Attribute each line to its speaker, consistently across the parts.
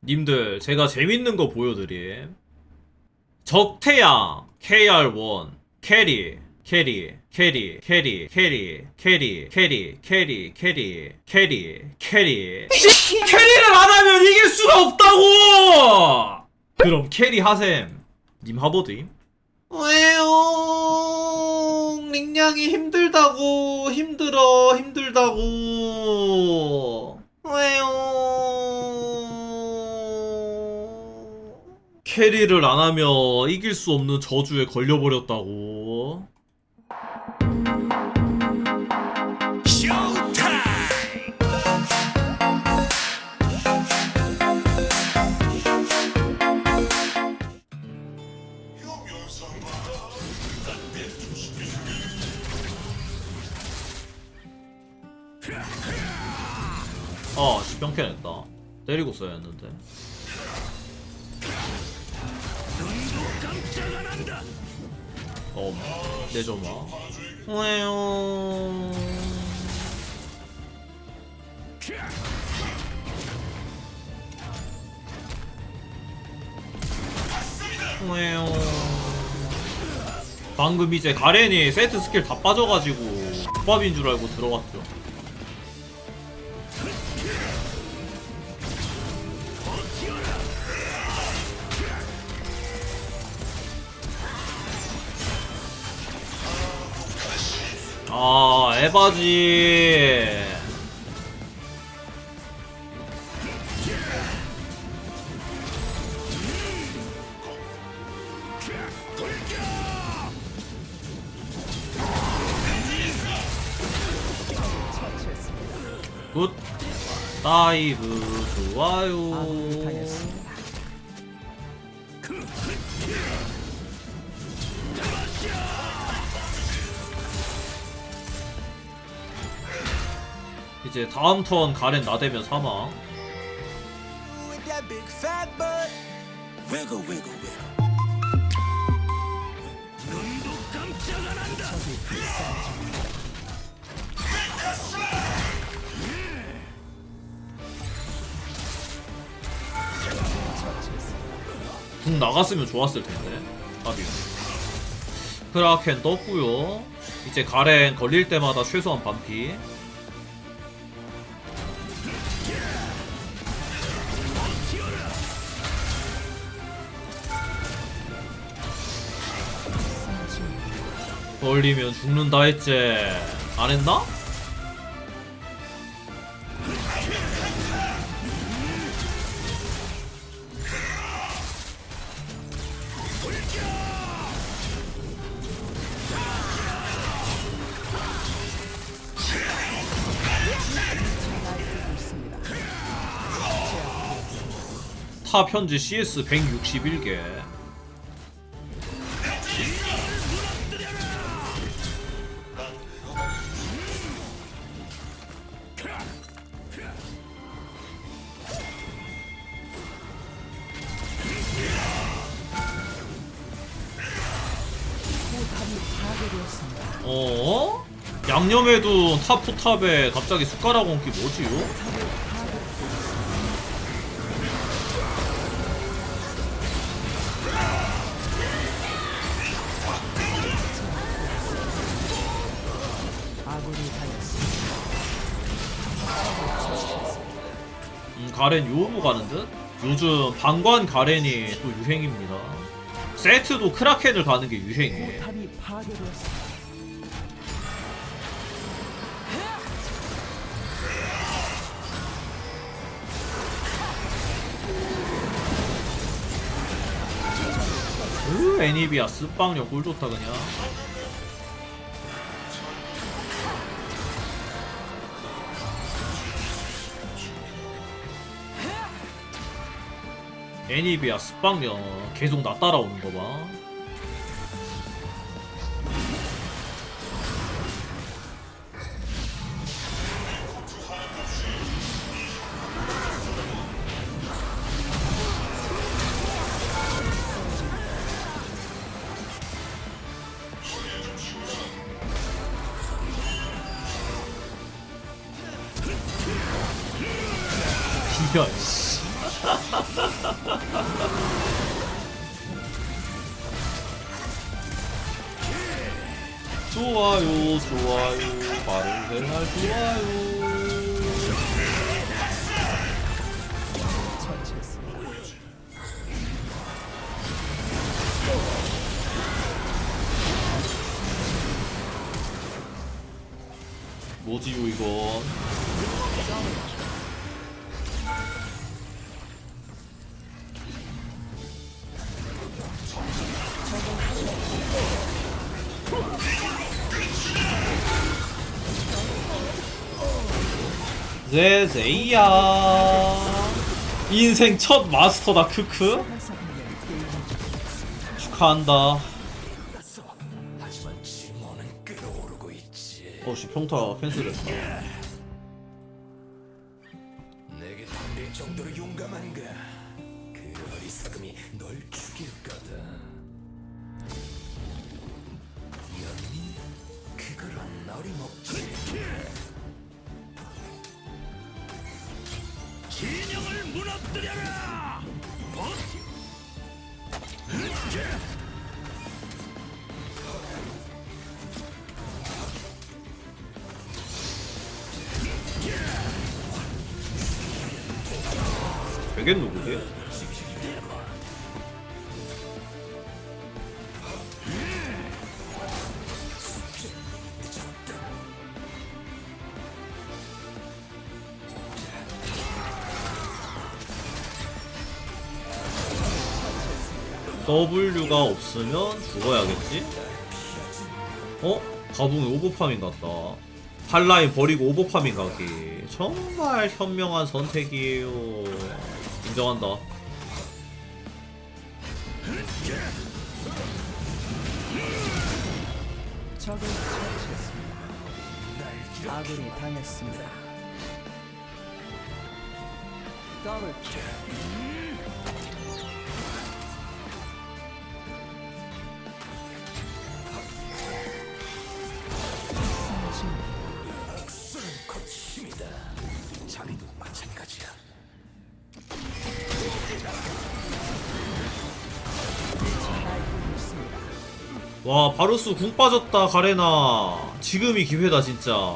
Speaker 1: 님들 제가 재밌는 거 보여드림. 적태양 KR1 캐리 캐리 캐리 캐리 캐리 캐리 캐리 캐리 캐리 캐리 캐리 캐리를 안 하면 이길 수가 없다고. 그럼 캐리 하셈. 님 하버드임? 왜요? 링냥이 힘들다고. 힘들다고. 왜요? 캐리를 안 하면 이길 수 없는 저주에 걸려버렸다고. 아, 병캔 했다. 때리고 써야 했는데. 내줘마. 왜요? 왜요? 방금 이제 가렌이 세트 스킬 다 빠져가지고 국밥인 줄 알고 들어갔죠. 아, 에바지. 굿. 다이브 좋아요. 이제 다음 턴 가렌 나대면 사망. 궁 나갔으면 좋았을 텐데. 아비. 크라켄 떴고요. 이제 가렌 걸릴 때마다 최소한 반피. 걸리면 죽는다 했지. 안 했나? 탑 현재 CS 161개. 양념에도 탑 포탑에 갑자기 숟가락 얹기 뭐지요? 가렌 요로 가는 듯? 요즘 방관 가렌이 또 유행입니다. 세트도 크라켄을 가는 게 유행이에요. 애니비아 스빵력 꿀 좋다 그냥. 애니비아 스빵력 계속 나 따라오는 거 봐. 이런. 좋아요 좋아요 바른 생활 좋아요. 뭐지요 이건. 제제이야 인생 첫 마스터다 크크. 축하한다. 어씨 평타 캔슬했다.
Speaker 2: 내게 덤빌 정도로 용감한가? 그 어리석음이 널 죽일 거다. 연민? 그거랑 어림없지. 진영을 무너뜨려라!
Speaker 1: 되게 누구지? W가 없으면 죽어야겠지? 어? 가붕이 오버파밍 같다. 한라인 버리고 오버파밍 가기 정말 현명한 선택이에요. 인정한다.
Speaker 3: 적을 처치했습니다. 아군이 당했습니다. 더블킬.
Speaker 2: 목숨은 곧 힘이다. 자리도 마찬가지야.
Speaker 1: 와 바루스 궁 빠졌다 가레나. 지금이 기회다 진짜.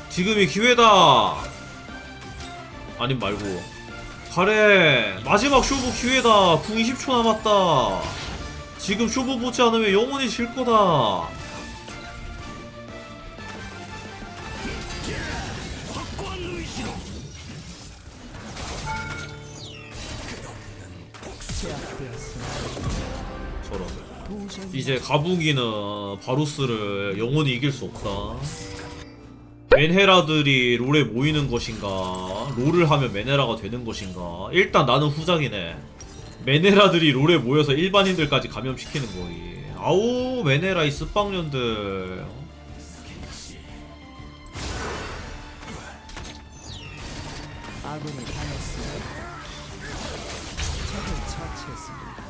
Speaker 1: 지금이 기회다. 아님 말고 가레 마지막 쇼부 기회다. 궁 20초 남았다. 지금 쇼부 보지 않으면 영원히 질 거다. 저런. 이제 가붕이는 바루스를 영원히 이길 수 없다. 맨헤라들이 롤에 모이는 것인가, 롤을 하면 맨헤라가 되는 것인가. 일단 나는 후작이네. 맨헤라들이 롤에 모여서 일반인들까지 감염시키는 거이. 아우 맨헤라 이 습방년들.
Speaker 3: 아군이 당했습니다. 적을 처치했습니다.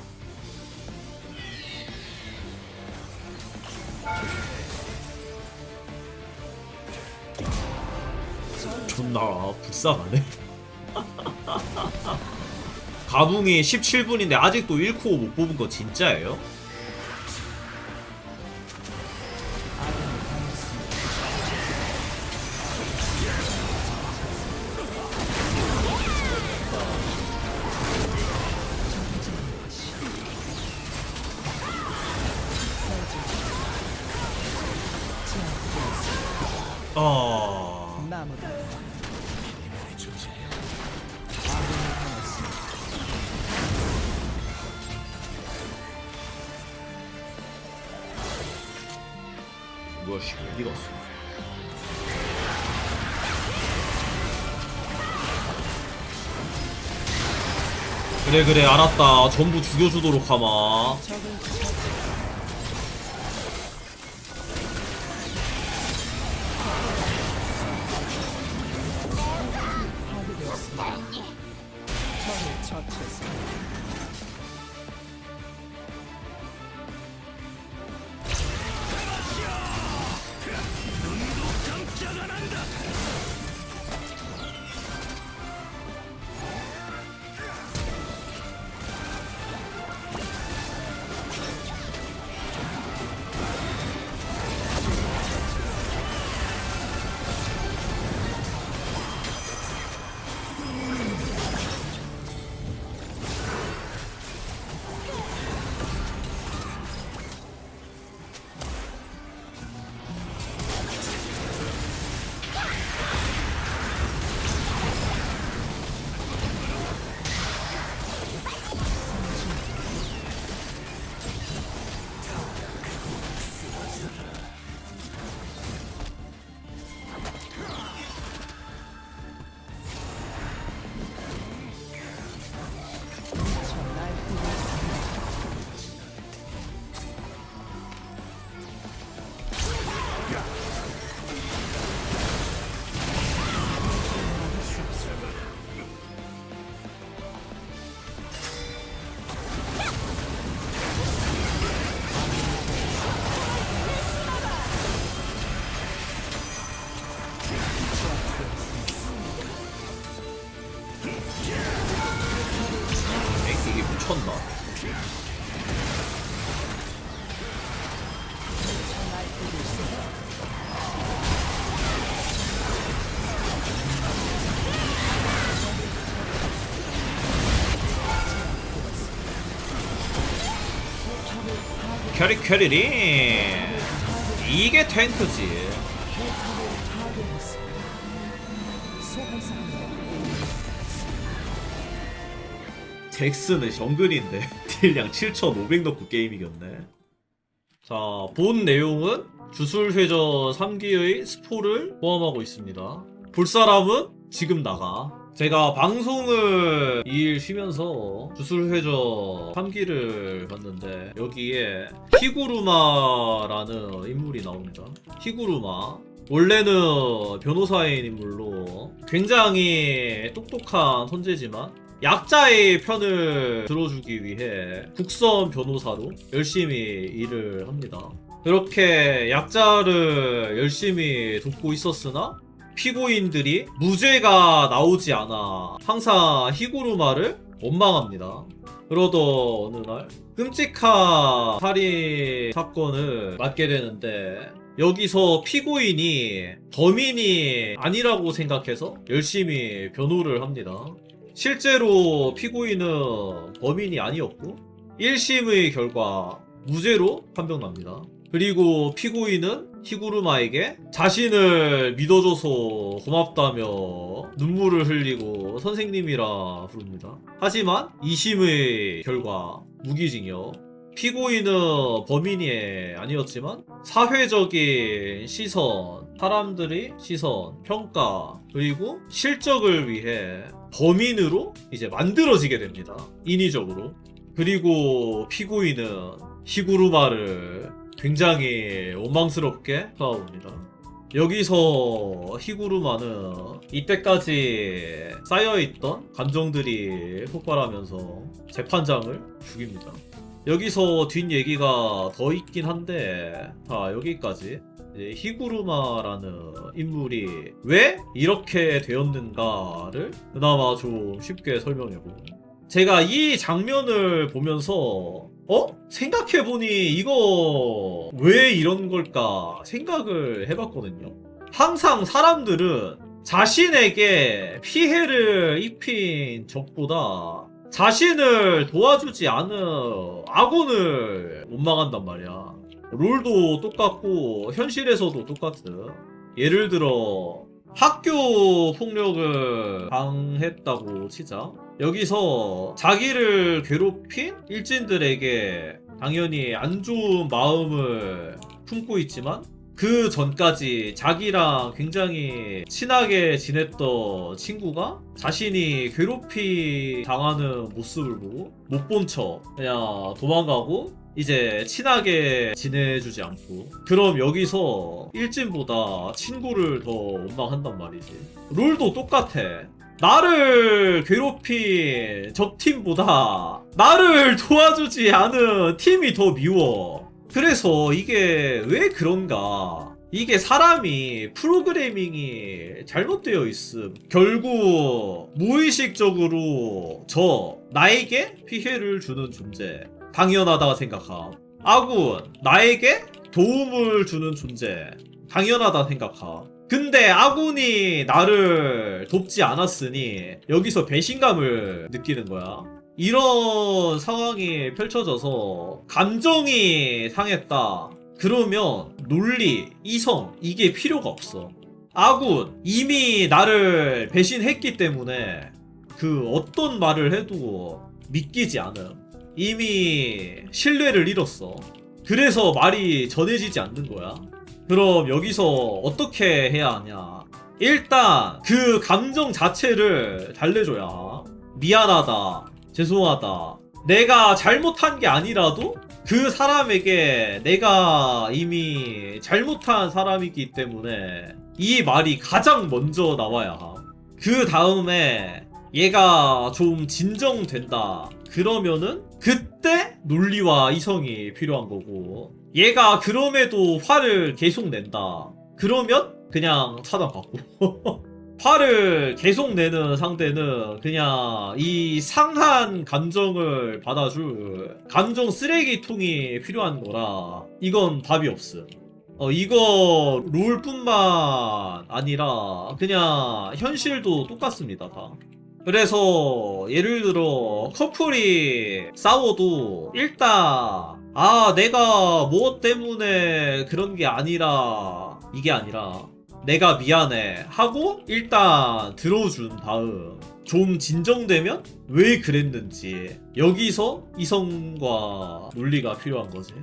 Speaker 1: 존나 불쌍하네. 가붕이 17분인데 아직도 1코어 못 뽑은 거 진짜예요?
Speaker 3: 아군이 당했습니다. 마무리. 아군이 당했습니다.
Speaker 1: 뭐야 씨 어디 갔어? 그래 그래 알았다. 전부 죽여주도록 하마.
Speaker 3: 적을 처치했습니다. 파괴되었습니다. 적을 처치했습니다.
Speaker 1: 캐리 캐리리. 이게 탱크지. 잭스는 정글인데 딜량 7,500 넣고 게임 이겼네. 자, 본 내용은 주술회전 3기의 스포를 포함하고 있습니다. 볼 사람은 지금 나가. 제가 방송을 2일 쉬면서 주술회전 3기를 봤는데 여기에 히구루마라는 인물이 나옵니다. 히구루마. 원래는 변호사인 인물로 굉장히 똑똑한 선재지만 약자의 편을 들어주기 위해 국선 변호사로 열심히 일을 합니다. 그렇게 약자를 열심히 돕고 있었으나 피고인들이 무죄가 나오지 않아 항상 히구루마를 원망합니다. 그러던 어느 날 끔찍한 살인 사건을 맡게 되는데 여기서 피고인이 범인이 아니라고 생각해서 열심히 변호를 합니다. 실제로 피고인은 범인이 아니었고 1심의 결과 무죄로 판명납니다. 그리고 피고인은 히구루마에게 자신을 믿어줘서 고맙다며 눈물을 흘리고 선생님이라 부릅니다. 하지만 2심의 결과 무기징역. 피고인은 범인이 아니었지만 사회적인 시선, 사람들의 시선, 평가, 그리고 실적을 위해 범인으로 이제 만들어지게 됩니다. 인위적으로. 그리고 피고인은 히구루마를 굉장히 원망스럽게 쳐다봅니다. 여기서 히구루마는 이때까지 쌓여있던 감정들이 폭발하면서 재판장을 죽입니다. 여기서 뒷얘기가 더 있긴 한데, 자, 여기까지. 이제 히구루마라는 인물이 왜 이렇게 되었는가를 그나마 좀 쉽게 설명해보고, 제가 이 장면을 보면서 생각해보니 이거 왜 이런 걸까 생각을 해봤거든요. 항상 사람들은 자신에게 피해를 입힌 적보다 자신을 도와주지 않은 아군을 원망한단 말이야. 롤도 똑같고 현실에서도 똑같은. 예를 들어 학교 폭력을 당했다고 치자. 여기서 자기를 괴롭힌 일진들에게 당연히 안 좋은 마음을 품고 있지만 그 전까지 자기랑 굉장히 친하게 지냈던 친구가 자신이 괴롭히 당하는 모습을 보고 못 본 척 그냥 도망가고 이제 친하게 지내주지 않고, 그럼 여기서 일진보다 친구를 더 원망한단 말이지. 롤도 똑같아. 나를 괴롭힌 적팀보다 나를 도와주지 않은 팀이 더 미워. 그래서 이게 왜 그런가? 이게 사람이 프로그래밍이 잘못되어 있음. 결국 무의식적으로 나에게 피해를 주는 존재 당연하다 생각함. 아군 나에게 도움을 주는 존재 당연하다 생각함. 근데 아군이 나를 돕지 않았으니 여기서 배신감을 느끼는 거야. 이런 상황이 펼쳐져서 감정이 상했다. 그러면 논리, 이성 이게 필요가 없어. 아군 이미 나를 배신했기 때문에 그 어떤 말을 해도 믿기지 않음. 이미 신뢰를 잃었어. 그래서 말이 전해지지 않는 거야. 그럼 여기서 어떻게 해야 하냐? 일단 그 감정 자체를 달래줘야. 미안하다, 죄송하다, 내가 잘못한 게 아니라도 그 사람에게 내가 이미 잘못한 사람이기 때문에 이 말이 가장 먼저 나와야 함. 그 다음에 얘가 좀 진정된다. 그러면은 그때 논리와 이성이 필요한 거고, 얘가 그럼에도 화를 계속 낸다. 그러면 그냥 차단받고 화를 계속 내는 상대는 그냥 이 상한 감정을 받아줄 감정 쓰레기통이 필요한 거라 이건 답이 없음. 이거 롤뿐만 아니라 그냥 현실도 똑같습니다 다. 그래서 예를 들어 커플이 싸워도 일단 아, 내가 뭐 때문에 그런 게 아니라, 이게 아니라, 내가 미안해 하고 일단 들어준 다음 좀 진정되면 왜 그랬는지 여기서 이성과 논리가 필요한 거지.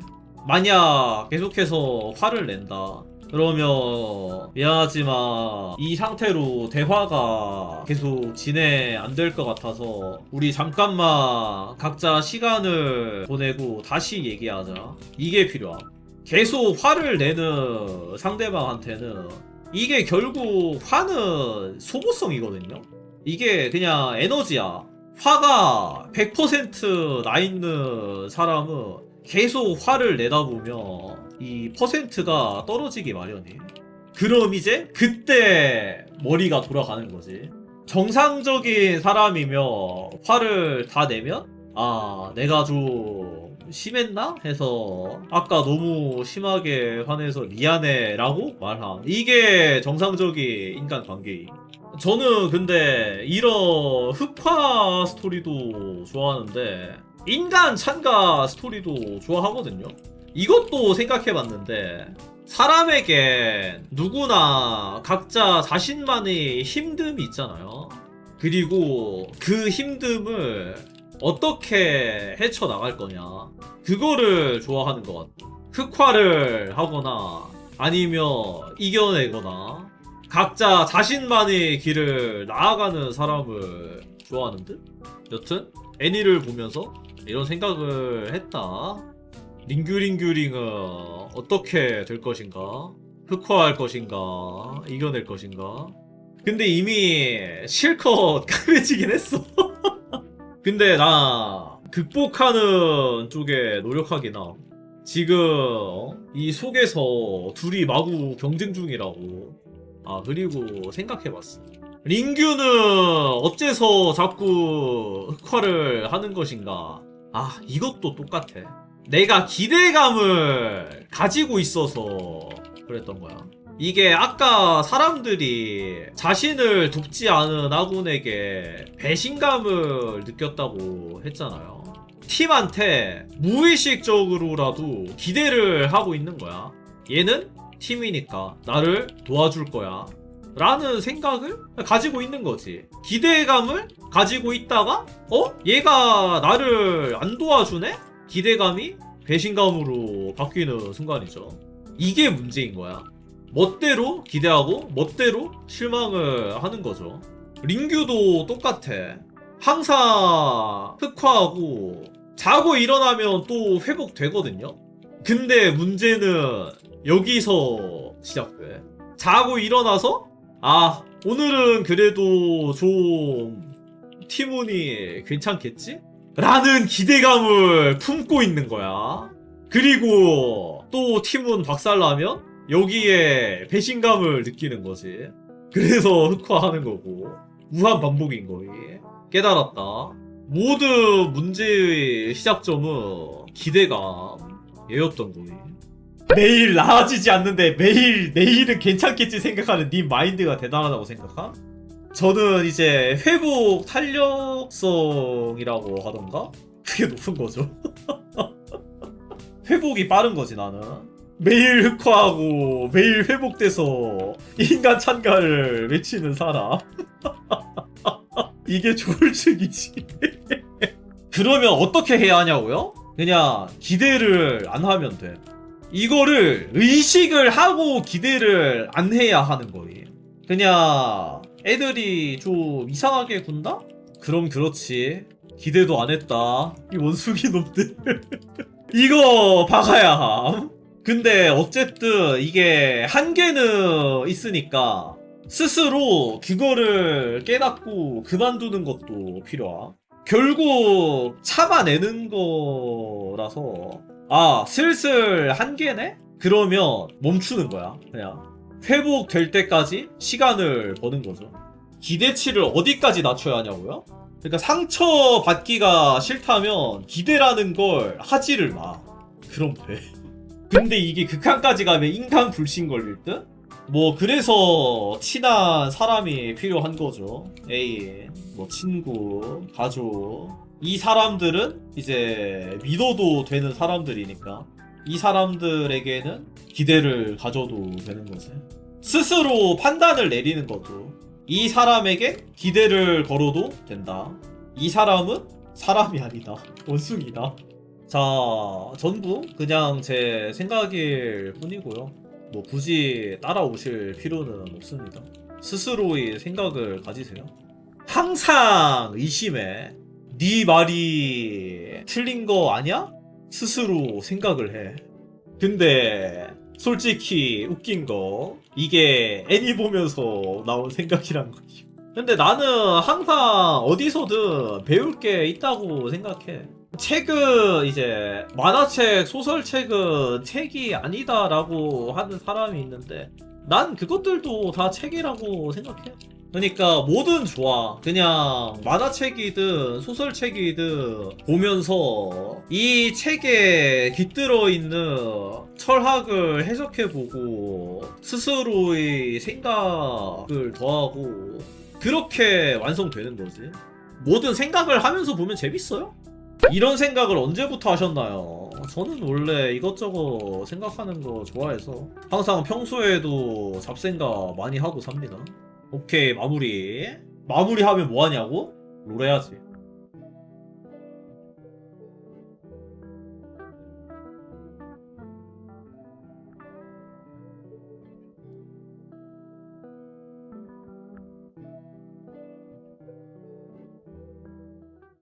Speaker 1: 만약 계속해서 화를 낸다 그러면 미안하지만 이 상태로 대화가 계속 진행 안 될 것 같아서 우리 잠깐만 각자 시간을 보내고 다시 얘기하자. 이게 필요함. 계속 화를 내는 상대방한테는 이게 결국 화는 소모성이거든요. 이게 그냥 에너지야. 화가 100% 나 있는 사람은 계속 화를 내다 보면 이 퍼센트가 떨어지기 마련이에요. 그럼 이제 그때 머리가 돌아가는 거지. 정상적인 사람이면 화를 다 내면 아, 내가 좀 심했나? 해서 아까 너무 심하게 화내서 미안해 라고 말함. 이게 정상적인 인간관계임. 저는 근데 이런 흑화 스토리도 좋아하는데 인간 찬가 스토리도 좋아하거든요. 이것도 생각해봤는데 사람에게 누구나 각자 자신만의 힘듦이 있잖아요. 그리고 그 힘듦을 어떻게 헤쳐나갈 거냐, 그거를 좋아하는 것 같아. 흑화를 하거나 아니면 이겨내거나 각자 자신만의 길을 나아가는 사람을 좋아하는 듯? 여튼 애니를 보면서 이런 생각을 했다. 링규링규링은 어떻게 될 것인가? 흑화할 것인가? 이겨낼 것인가? 근데 이미 실컷 까매지긴 했어. 근데 나 극복하는 쪽에 노력하긴 함. 지금 이 속에서 둘이 마구 경쟁 중이라고. 아, 그리고 생각해봤어. 링규는 어째서 자꾸 흑화를 하는 것인가? 아, 이것도 똑같아. 내가 기대감을 가지고 있어서 그랬던 거야. 이게 아까 사람들이 자신을 돕지 않은 아군에게 배신감을 느꼈다고 했잖아요. 팀한테 무의식적으로라도 기대를 하고 있는 거야. 얘는 팀이니까 나를 도와줄 거야 라는 생각을 가지고 있는 거지. 기대감을 가지고 있다가 얘가 나를 안 도와주네? 기대감이 배신감으로 바뀌는 순간이죠. 이게 문제인 거야. 멋대로 기대하고 멋대로 실망을 하는 거죠. 링규도 똑같아. 항상 흑화하고 자고 일어나면 또 회복되거든요. 근데 문제는 여기서 시작돼. 자고 일어나서 아, 오늘은 그래도 좀 팀운이 괜찮겠지? 라는 기대감을 품고 있는 거야. 그리고 또 팀운 박살나면 여기에 배신감을 느끼는 거지. 그래서 흑화하는 거고 무한 반복인 거이. 깨달았다. 모든 문제의 시작점은 기대감이었던 거이. 매일 나아지지 않는데 매일 내일은 괜찮겠지 생각하는 네 마인드가 대단하다고 생각함? 저는 이제 회복 탄력성이라고 하던가? 그게 높은 거죠. 회복이 빠른 거지 나는. 매일 흑화하고 매일 회복돼서 인간 찬가를 외치는 사람. 이게 조울증이지. 그러면 어떻게 해야 하냐고요? 그냥 기대를 안 하면 돼. 이거를 의식을 하고 기대를 안 해야 하는 거예요. 그냥 애들이 좀 이상하게 군다? 그럼 그렇지. 기대도 안 했다. 이 원숭이 놈들. 이거 박아야 함. 근데 어쨌든 이게 한계는 있으니까 스스로 그거를 깨닫고 그만두는 것도 필요함. 결국 참아내는 거라서 아, 슬슬 한계네? 그러면 멈추는 거야. 그냥 회복될 때까지 시간을 버는 거죠. 기대치를 어디까지 낮춰야 하냐고요? 그러니까 상처 받기가 싫다면 기대라는 걸 하지를 마. 그럼 돼. 근데 이게 극한까지 가면 인간 불신 걸릴 듯? 뭐 그래서 친한 사람이 필요한 거죠. 애인, 뭐 친구, 가족 이 사람들은 이제 믿어도 되는 사람들이니까 이 사람들에게는 기대를 가져도 되는 거지. 스스로 판단을 내리는 것도 이 사람에게 기대를 걸어도 된다. 이 사람은 사람이 아니다. 원숭이다. 자, 전부 그냥 제 생각일 뿐이고요. 뭐 굳이 따라오실 필요는 없습니다. 스스로의 생각을 가지세요. 항상 의심해. 네 말이 틀린 거 아니야? 스스로 생각을 해. 근데 솔직히 웃긴 거 이게 애니 보면서 나온 생각이란 거지. 근데 나는 항상 어디서든 배울 게 있다고 생각해. 책은 이제 만화책, 소설책은 책이 아니다라고 하는 사람이 있는데 난 그것들도 다 책이라고 생각해. 그러니까 뭐든 좋아. 그냥 만화책이든 소설책이든 보면서 이 책에 깃들어 있는 철학을 해석해보고 스스로의 생각을 더하고 그렇게 완성되는 거지. 뭐든 생각을 하면서 보면 재밌어요? 이런 생각을 언제부터 하셨나요? 저는 원래 이것저것 생각하는 거 좋아해서 항상 평소에도 잡생각 많이 하고 삽니다. 오케이, 마무리하면 뭐하냐고? 롤 해야지.